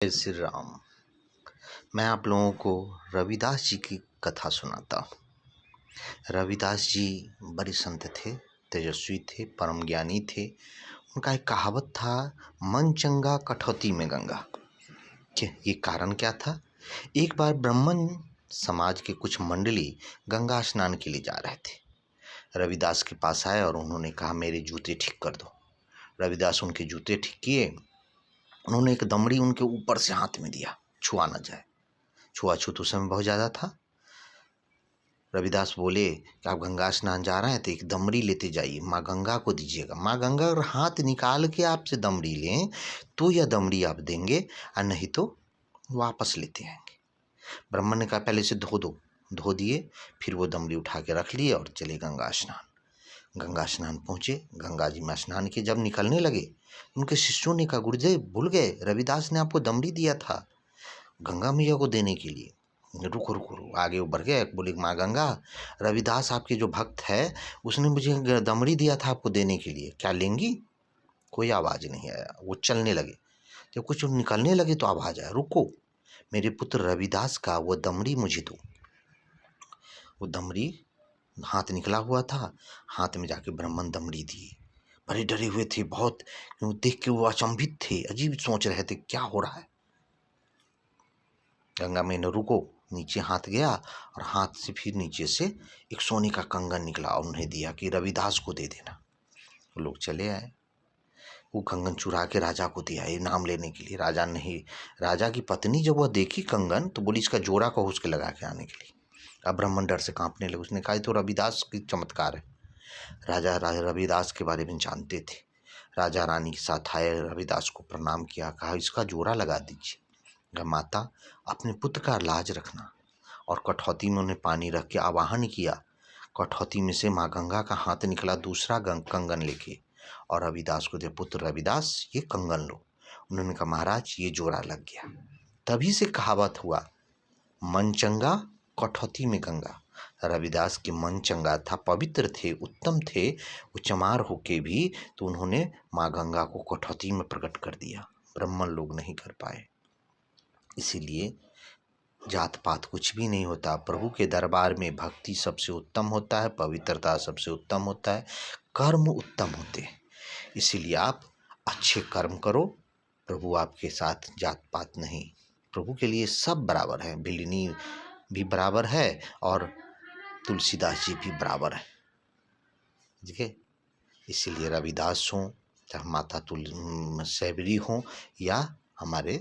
जय श्री राम। मैं आप लोगों को रविदास जी की कथा सुनाता हूँ। रविदास जी बड़े संत थे, तेजस्वी थे, परम ज्ञानी थे। उनका एक कहावत था, मन चंगा कठौती में गंगा। ये कारण क्या था? एक बार ब्राह्मण समाज के कुछ मंडली गंगा स्नान के लिए जा रहे थे। रविदास के पास आए और उन्होंने कहा, मेरे जूते ठीक कर दो। रविदास उनके जूते ठीक किए। उन्होंने एक दमड़ी उनके ऊपर से हाथ में दिया, छुआ न जाए। छुआछूत उस समय बहुत ज़्यादा था। रविदास बोले कि आप गंगा स्नान जा रहे हैं तो एक दमड़ी लेते जाइए, माँ गंगा को दीजिएगा। माँ गंगा अगर हाथ निकाल के आपसे दमड़ी लें तो यह दमड़ी आप देंगे, और नहीं तो वापस लेते आएंगे। ब्राह्मण ने कहा, पहले से धो दो। धो दिए, फिर वो दमड़ी उठा के रख लिए और चले गंगा स्नान। गंगा स्नान पहुँचे, गंगा जी में स्नान किए। जब निकलने लगे, उनके शिष्यों ने कहा, गुरुदेव भूल गए, रविदास ने आपको दमड़ी दिया था गंगा मैया को देने के लिए। रुको रुको रुको, आगे वो बढ़ गए। बोले, माँ गंगा, रविदास आपके जो भक्त है उसने मुझे दमड़ी दिया था आपको देने के लिए, क्या लेंगी? कोई आवाज़ नहीं आया। वो चलने लगे। जब कुछ निकलने लगे तो आवाज़ आया, रुको, मेरे पुत्र रविदास का वो दमड़ी मुझे दो। वो दमड़ी हाथ निकला हुआ था, हाथ में जाके ब्राह्मण दमड़ी दिए। बड़े डरे हुए थे बहुत, देख के वो अचंभित थे, अजीब सोच रहे थे क्या हो रहा है। गंगा में न रुको, नीचे हाथ गया और हाथ से फिर नीचे से एक सोने का कंगन निकला और उन्हें दिया कि रविदास को दे देना। वो लोग चले आए, वो कंगन चुरा के राजा को दिया इनाम लेने के लिए। राजा नहीं, राजा की पत्नी जब वह देखी कंगन तो बोली, इसका जोड़ा कहो उसके लगा के आने के लिए। अब ब्राह्मण डर से कांपने लगे। उसने कहा, ये तो रविदास की चमत्कार है। राजा रविदास के बारे में जानते थे। राजा रानी के साथ आए, रविदास को प्रणाम किया, कहा, इसका जोड़ा लगा दीजिए। माता, अपने पुत्र का लाज रखना। और कठौती में उन्हें पानी रख के आवाहन किया। कठौती में से माँ गंगा का हाथ निकला दूसरा कंगन लेके, और रविदास को दे, पुत्र रविदास ये कंगन लो। उन्होंने कहा, महाराज ये जोड़ा लग गया। तभी से कहावत हुआ, मन चंगा कठौती में गंगा। रविदास के मन चंगा था, पवित्र थे, उत्तम थे। वो चमार होके भी तो उन्होंने माँ गंगा को कठौती में प्रकट कर दिया। ब्राह्मण लोग नहीं कर पाए। इसीलिए जात पात कुछ भी नहीं होता। प्रभु के दरबार में भक्ति सबसे उत्तम होता है, पवित्रता सबसे उत्तम होता है, कर्म उत्तम होते हैं। इसीलिए आप अच्छे कर्म करो, प्रभु आपके साथ जात पात नहीं। प्रभु के लिए सब बराबर है। बिलिनी भी बराबर है और तुलसीदास जी भी बराबर है। ठीक है, इसीलिए रविदास हों, चाहे माता शबरी हों, या हमारे